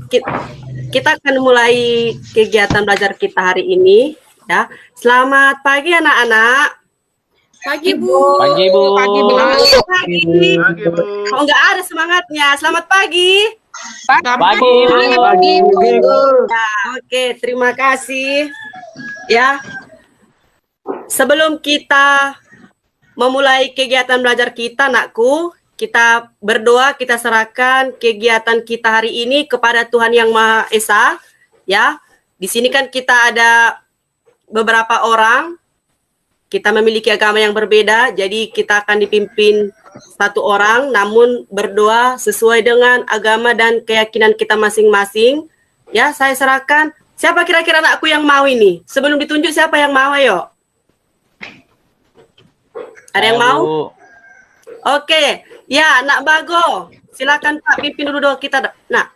Ki- Kita akan mulai kegiatan belajar kita hari ini, ya. Selamat pagi anak-anak. Pagi Bu. Pagi Bu. Pagi Bu. Pagi. Pagi Bu. Oh, nggak ada semangatnya. Selamat pagi. Pagi Bu. Pagi Bu. Ya, oke, terima kasih. Ya. Sebelum kita memulai kegiatan belajar kita, Nakku, kita berdoa, kita serahkan kegiatan kita hari ini kepada Tuhan Yang Maha Esa, ya. Di sini kan kita ada beberapa orang, kita memiliki agama yang berbeda, jadi kita akan dipimpin satu orang, namun berdoa sesuai dengan agama dan keyakinan kita masing-masing. Ya, saya serahkan. Siapa kira-kira anakku yang mau ini? Sebelum ditunjuk, siapa yang mau, ayo? Ada yang mau? Oke, ya, Nak Bago, silakan Pak pimpin dulu doa kita, Nak.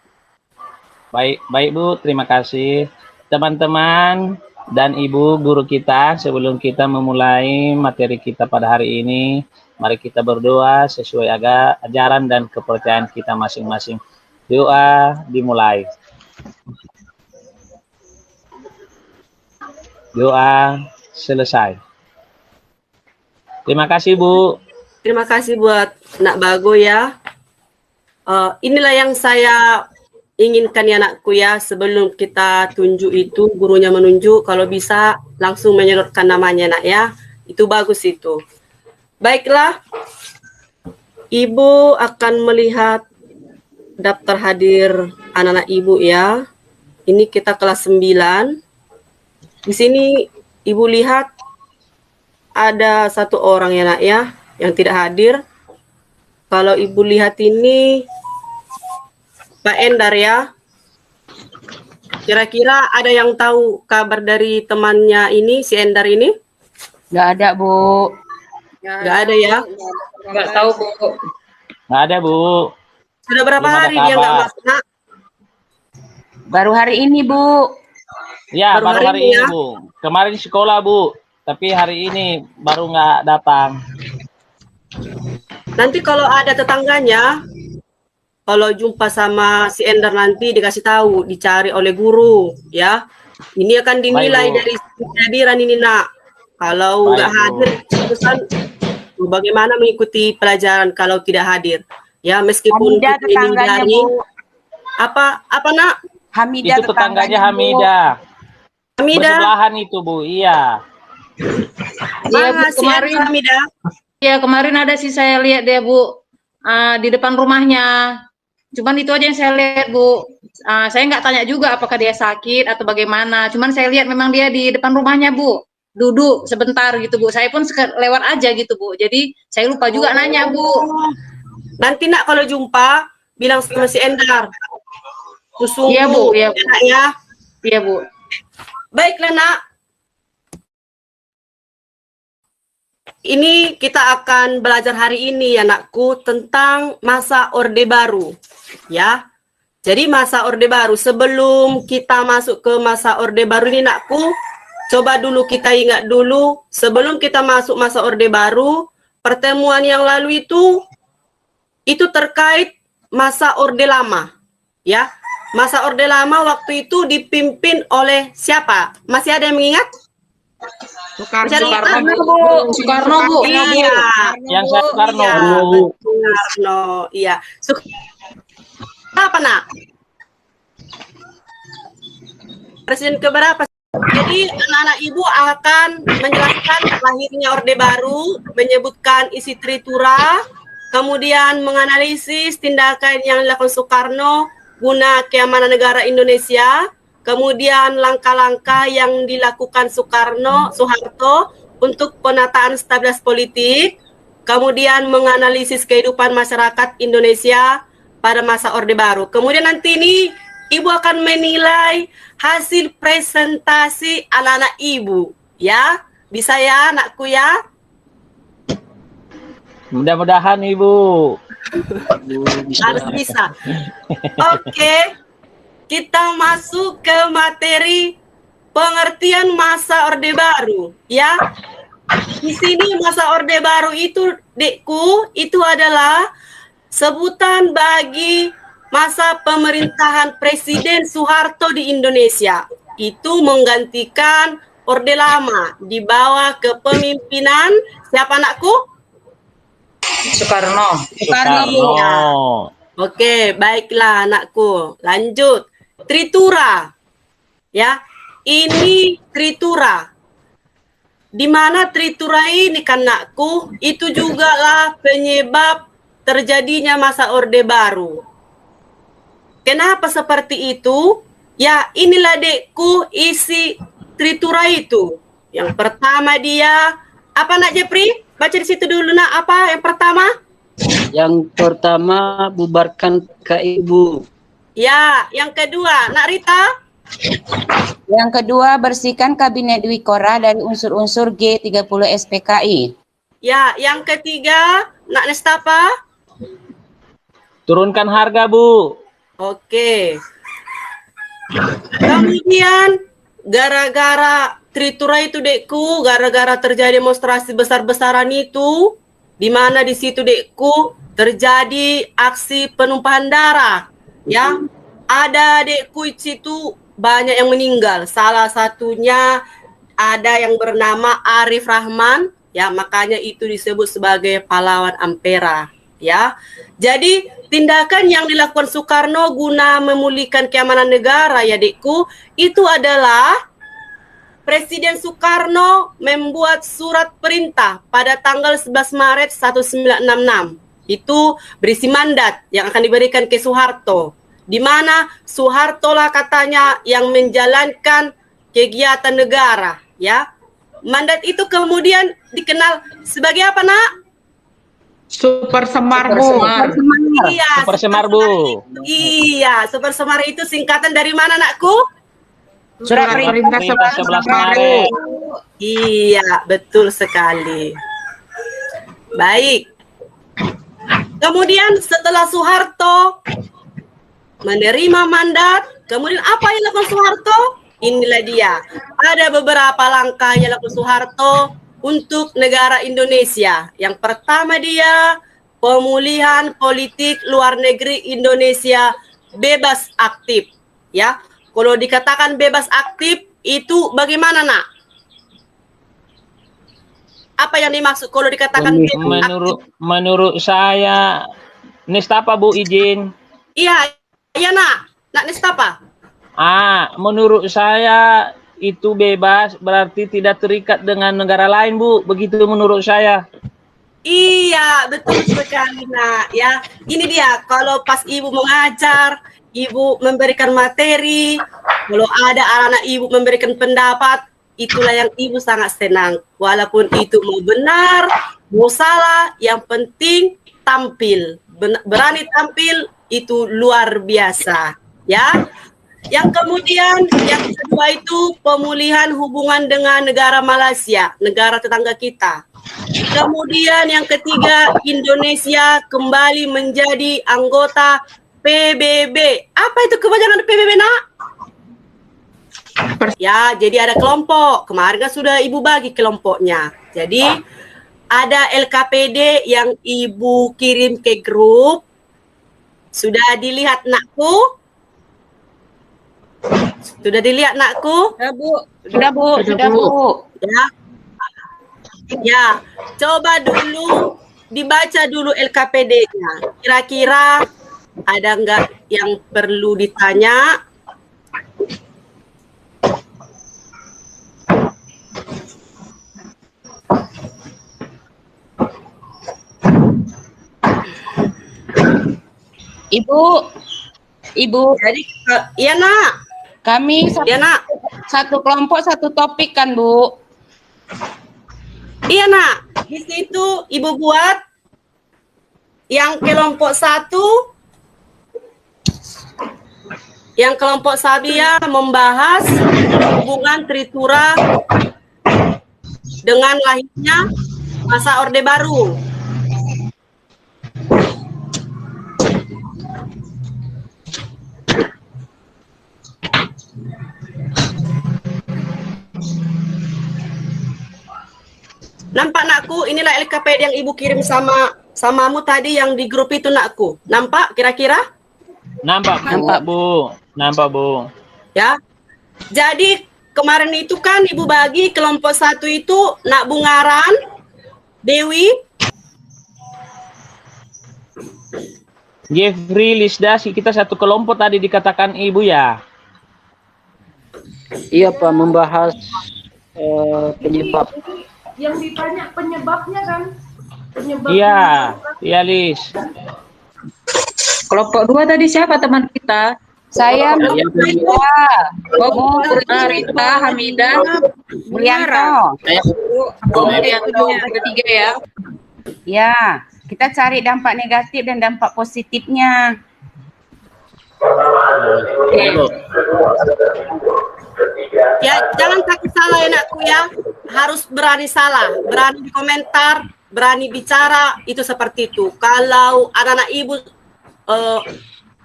Baik Bu, terima kasih teman-teman dan Ibu guru kita. Sebelum kita memulai materi kita pada hari ini, mari kita berdoa sesuai ajaran dan kepercayaan kita masing-masing. Doa dimulai. Doa selesai. Terima kasih Bu. Terima kasih buat Nak Bago ya. Inilah yang saya inginkan ya Nakku ya. Sebelum kita tunjuk itu, gurunya menunjuk, kalau bisa langsung menyebutkan namanya Nak ya. Itu bagus itu. Baiklah, Ibu akan melihat daftar hadir anak-anak Ibu ya. Ini kita kelas 9. Di sini Ibu lihat ada satu orang ya Nak ya, yang tidak hadir. Kalau Ibu lihat ini Pak Endar ya. Kira-kira ada yang tahu kabar dari temannya ini, si Endar ini? Nggak ada Bu. Nggak ada ya? Nggak tahu Bu. Nggak ada Bu. Sudah berapa Belum ada hari dia nggak kabar. masuk Nak? Baru hari ini Bu. Ya, baru hari ini ya? Bu. Kemarin sekolah Bu, tapi hari ini baru nggak datang. Nanti kalau ada tetangganya, kalau jumpa sama si Endar nanti dikasih tahu, dicari oleh guru ya. Ini akan dinilai Baik, Bu. dari kehadiran ini Nak. Kalau Baik, nggak Bu. hadir, terusan bagaimana mengikuti pelajaran kalau tidak hadir? Ya, meskipun Hamidah kita ini tetangganya daring. Bu. Apa Nak? Hamidah Itu tetangganya Bu. Hamidah. Hamidah. Bersebelahan itu Bu, iya. Iya, Bu, Mana si kemarin. Hamidah? Ya kemarin ada sih saya lihat dia Bu, di depan rumahnya. Cuman itu aja yang saya lihat Bu. Saya nggak tanya juga apakah dia sakit atau bagaimana. Cuman saya lihat memang dia di depan rumahnya Bu, duduk sebentar gitu Bu. Saya pun lewat aja gitu Bu. Jadi saya lupa juga nanya Bu. Nanti Nak kalau jumpa bilang sama si Endar. Kusungguh, Iya, Bu, iya, Bu. ya. Iya Bu. Baiklah Nak. Ini kita akan belajar hari ini ya Nakku tentang masa Orde Baru ya. Jadi masa Orde Baru, sebelum kita masuk ke masa Orde Baru ini Nakku, coba dulu kita ingat dulu sebelum kita masuk masa Orde Baru, pertemuan yang lalu itu terkait masa Orde Lama ya. Masa Orde Lama waktu itu dipimpin oleh siapa? Masih ada yang mengingat? Soekarno Bu. Iya. Yang Soekarno Iya, Bu. Soekarno. Iya. Apa Nak? Presiden keberapa? Jadi anak-anak Ibu akan menjelaskan lahirnya Orde Baru, menyebutkan isi tritura, kemudian menganalisis tindakan yang dilakukan Soekarno guna keamanan negara Indonesia, kemudian langkah-langkah yang dilakukan Soeharto untuk penataan stabilitas politik, kemudian menganalisis kehidupan masyarakat Indonesia pada masa Orde Baru. Kemudian nanti ini Ibu akan menilai hasil presentasi anak-anak Ibu, ya. Bisa ya, anakku ya? Mudah-mudahan Ibu. Harus bisa. Oke. Kita masuk ke materi pengertian masa Orde Baru, ya. Di sini masa Orde Baru itu, Dekku, itu adalah sebutan bagi masa pemerintahan Presiden Soeharto di Indonesia. Itu menggantikan Orde Lama di bawah kepemimpinan siapa anakku? Soekarno. Soekarno. Oke, baiklah anakku. Lanjut. Tritura. Ya. Ini tritura. Di mana tritura ini kan anakku, itu juga lah penyebab terjadinya masa Orde Baru. Kenapa seperti itu? Ya, inilah dekku isi tritura itu. Yang pertama dia, apa nak Jepri? Baca di situ dulu nak, apa yang pertama? Yang pertama, bubarkan KIBU. Ya, yang kedua, nak Rita? Yang kedua, bersihkan Kabinet Dwi Korah dari unsur-unsur G30 SPKI. Ya, yang ketiga, nak Nestapa? Turunkan harga, Bu. Oke. Kemudian, gara-gara tritura itu dekku, gara-gara terjadi demonstrasi besar-besaran itu, di mana di situ dekku terjadi aksi penumpahan darah, ya. Ada dekku di situ banyak yang meninggal. Salah satunya ada yang bernama Arif Rahman, ya, makanya itu disebut sebagai pahlawan Ampera, ya. Jadi tindakan yang dilakukan Soekarno guna memulihkan keamanan negara, ya dekku, itu adalah Presiden Soekarno membuat surat perintah pada tanggal 11 Maret 1966. Itu berisi mandat yang akan diberikan ke Soeharto, di mana Soeharto lah katanya yang menjalankan kegiatan negara, ya. Mandat itu kemudian dikenal sebagai apa, nak? Super Semar, Bu. Iya, Super Semar, Bu. Iya, Super Semar itu singkatan dari mana, nakku? Surat perintah 11 Maret. Iya, betul sekali. Baik. Kemudian setelah Soeharto menerima mandat, kemudian apa yang dilakukan Soeharto? Inilah dia. Ada beberapa langkah yang dilakukan Soeharto untuk negara Indonesia. Yang pertama dia pemulihan politik luar negeri Indonesia bebas aktif, ya. Kalau dikatakan bebas aktif itu bagaimana, nak? Apa yang dimaksud kalau dikatakan bebas aktif? Menurut saya, Nestapa, Bu, izin. Iya, iya, nak. Nak Nestapa? Menurut saya itu bebas berarti tidak terikat dengan negara lain, Bu. Begitu menurut saya. Iya, betul sekali, nak. Ya, ini dia. Kalau pas ibu mengajar, ibu memberikan materi, kalau ada anak ibu memberikan pendapat, itulah yang ibu sangat senang. Walaupun itu mau benar, mau salah, yang penting tampil. Berani tampil itu luar biasa, ya. Yang kemudian, yang kedua itu pemulihan hubungan dengan negara Malaysia, negara tetangga kita. Kemudian yang ketiga, Indonesia kembali menjadi anggota PBB. Apa itu kepanjangan PBB, nak? Ya, jadi ada kelompok. Kemarin kan sudah ibu bagi kelompoknya. Jadi ada LKPD yang ibu kirim ke grup. Sudah dilihat, nakku? Sudah dilihat, nakku? Sudah, Bu. Sudah, Bu. Sudah, Bu. Ya. Ya, coba dulu dibaca dulu LKPD-nya. Kira-kira ada enggak yang perlu ditanya? Ibu, Jadi, iya, nak. kami Iya, nak. satu kelompok satu topik kan, Bu? Iya, nak. Di situ ibu buat yang kelompok satu. Yang kelompok Sabia membahas hubungan Tritura dengan lahirnya masa Orde Baru. Nampak, nakku? Inilah LKPD yang ibu kirim samamu tadi yang di grup itu, nakku. Nampak kira-kira? Nampak Bu. Nampak Bu. Ya. Jadi kemarin itu kan Ibu bagi kelompok 1 itu Nak Bungaran, Dewi, Jeffrey, Lisda, kita satu kelompok tadi dikatakan Ibu ya. Iya Pak, membahas penyebab. Yang ditanya penyebabnya kan? Iya, iya Lis. Kelompok 2 tadi siapa teman kita? Saya Rita, Oh, Rita, Hamidah, Mulyanto. kemudian ketiga ya. Ya, kita cari dampak negatif dan dampak positifnya. ya jangan takut salah ya Nakku ya. Harus berani salah, berani komentar, berani bicara, itu seperti itu. Kalau anak-anak Ibu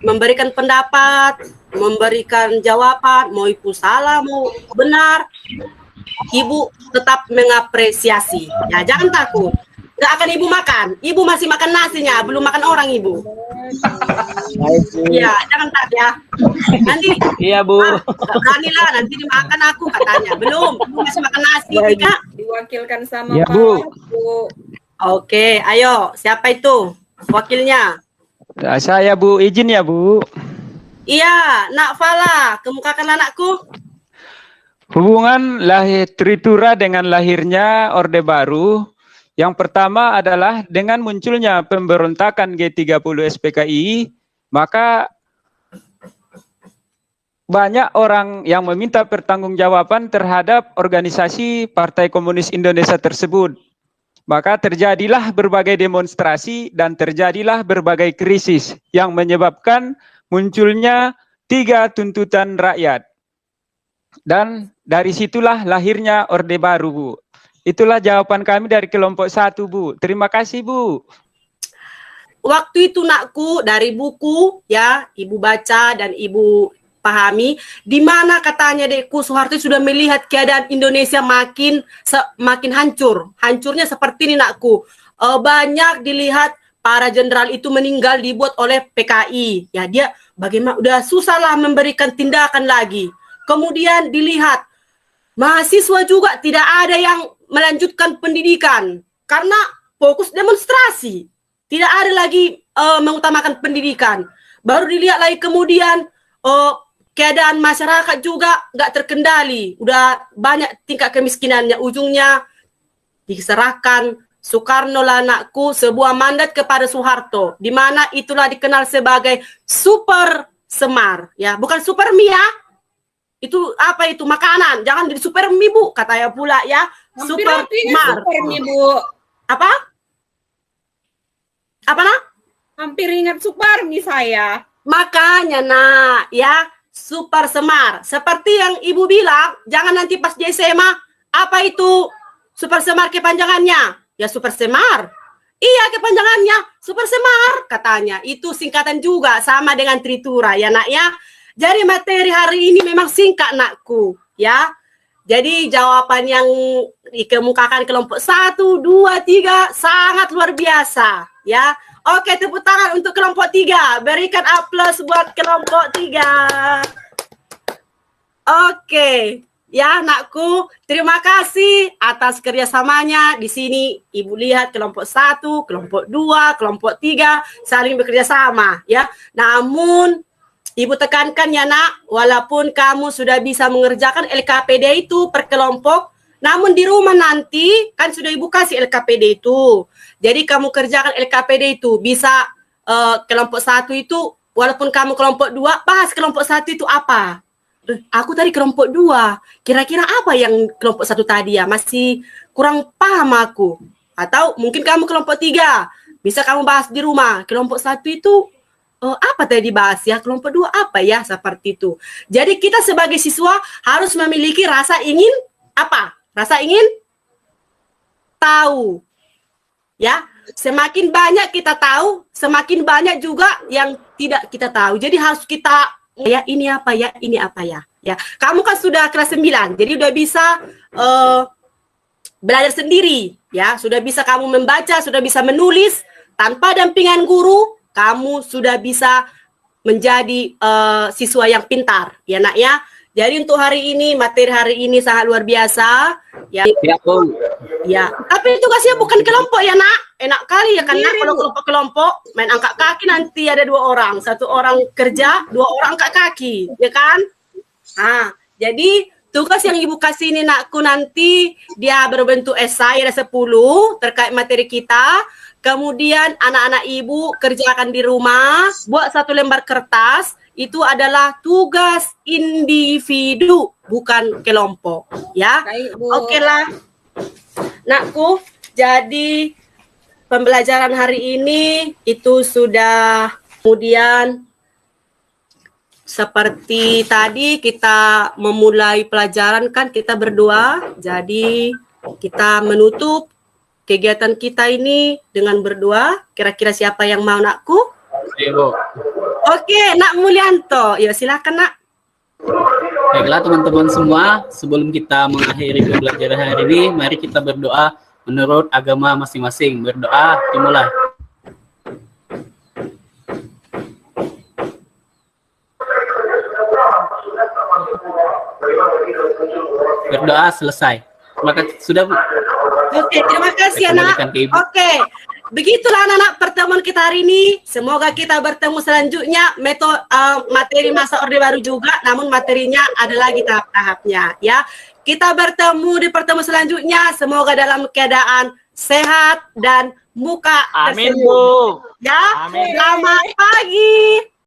memberikan pendapat, memberikan jawaban, mau itu salah, mau benar, Ibu tetap mengapresiasi. Ya, jangan takut. Nggak akan Ibu makan. Ibu masih makan nasinya, belum makan orang Ibu. Iya, jangan takut ya. Nanti Iya Bu. nggak berani lah, nanti dimakan aku katanya. Belum, Ibu masih makan nasi, Kak. Diwakilkan sama Ya, Pak Bu. Bu. Oke, ayo, siapa itu wakilnya? Saya Bu, izin ya Bu. Iya, Nak Fala, kemukakan anakku. Hubungan lahir Tritura dengan lahirnya Orde Baru. Yang pertama adalah dengan munculnya pemberontakan G30 SPKI, maka banyak orang yang meminta pertanggungjawaban terhadap organisasi Partai Komunis Indonesia tersebut. Maka terjadilah berbagai demonstrasi dan terjadilah berbagai krisis yang menyebabkan munculnya 3 tuntutan rakyat. Dan dari situlah lahirnya Orde Baru, Bu. Itulah jawaban kami dari kelompok 1, Bu. Terima kasih, Bu. Waktu itu Nakku dari buku ya, Ibu baca dan Ibu pahami, di mana katanya Dekku Soeharto sudah melihat keadaan Indonesia makin hancur. Hancurnya seperti ini Nakku. Banyak dilihat para jenderal itu meninggal dibuat oleh PKI. Ya, dia bagaimana udah susahlah memberikan tindakan lagi. Kemudian dilihat mahasiswa juga tidak ada yang melanjutkan pendidikan karena fokus demonstrasi. Tidak ada lagi mengutamakan pendidikan. Baru dilihat lagi kemudian keadaan masyarakat juga nggak terkendali. Udah banyak tingkat kemiskinannya. Ujungnya diserahkan Soekarno lah Nakku sebuah mandat kepada Soeharto. Di mana itulah dikenal sebagai Super Semar. Ya, bukan Super Mie ya. Itu apa itu makanan, jangan jadi super mie Bu, katanya pula ya. Hampir Super artinya Mar. super nih Bu. Apa? Apa nak? Hampir ingat super nih saya. Makanya nak ya, Super Semar. Seperti yang Ibu bilang, jangan nanti pas di SMA, apa itu Super Semar kepanjangannya? Ya Super Semar. Iya kepanjangannya Super Semar katanya. Itu singkatan juga sama dengan Tritura ya nak ya. Jadi materi hari ini memang singkat Nakku ya. Jadi jawaban yang dikemukakan kelompok 1, 2, 3 sangat luar biasa ya. Oke, tepuk tangan untuk kelompok 3. Berikan aplaus buat kelompok 3. Oke, ya Nakku, terima kasih atas kerjasamanya. Di sini Ibu lihat kelompok 1, kelompok 2, kelompok 3 saling bekerja sama ya. Namun Ibu tekankan ya nak, walaupun kamu sudah bisa mengerjakan LKPD itu per kelompok, namun di rumah nanti kan sudah Ibu kasih LKPD itu. Jadi kamu kerjakan LKPD itu, bisa kelompok 1 itu, walaupun kamu kelompok 2, bahas kelompok 1 itu apa. Aku tadi kelompok 2, kira-kira apa yang kelompok 1 tadi ya, masih kurang paham aku. Atau mungkin kamu kelompok 3, bisa kamu bahas di rumah, kelompok 1 itu, apa tadi dibahas ya, kelompok 2 apa ya, seperti itu. Jadi kita sebagai siswa harus memiliki rasa ingin apa? Rasa ingin tahu. Ya, semakin banyak kita tahu, semakin banyak juga yang tidak kita tahu. Jadi harus kita ya ini apa ya, ini apa ya. Ya, kamu kan sudah kelas 9, jadi udah bisa belajar sendiri ya, sudah bisa kamu membaca, sudah bisa menulis tanpa dampingan guru. Kamu sudah bisa menjadi siswa yang pintar, ya nak ya. Jadi untuk hari ini, materi hari ini sangat luar biasa, ya. Ya, Bu. Ya, tapi tugasnya bukan kelompok ya nak. Enak kali ya kan nak kalau kelompok-kelompok main angkat kaki nanti ada 2 orang, 1 orang kerja, 2 orang angkat kaki, ya kan? Ah, jadi tugas yang ibu kasih ini nakku nanti dia berbentuk esai ada 10 terkait materi kita. Kemudian anak-anak ibu kerjakan di rumah, buat 1 lembar kertas. Itu adalah tugas individu, bukan kelompok, ya. Baik, Bu. Oke lah, nakku. Jadi pembelajaran hari ini itu sudah, kemudian seperti tadi kita memulai pelajaran kan kita berdoa. Jadi kita menutup kegiatan kita ini dengan berdoa. Kira-kira siapa yang mau nakku? Ibu. Oke, Nak Mulyanto. Ya, silakan Nak. Baiklah teman-teman semua, sebelum kita mengakhiri pembelajaran hari ini, mari kita berdoa menurut agama masing-masing. Berdoa, dimulai. Berdoa selesai. Maka sudah, Bu. Oke, terima kasih Saya Nak. kembalikan ke Ibu. Oke, begitulah anak-anak pertemuan kita hari ini. Semoga kita bertemu selanjutnya materi masa Orde Baru juga, namun materinya ada lagi tahap-tahapnya ya. Kita bertemu di pertemuan selanjutnya. Semoga dalam keadaan sehat dan muka Amin, tersenyum. Bu. Ya, Amin. selamat pagi.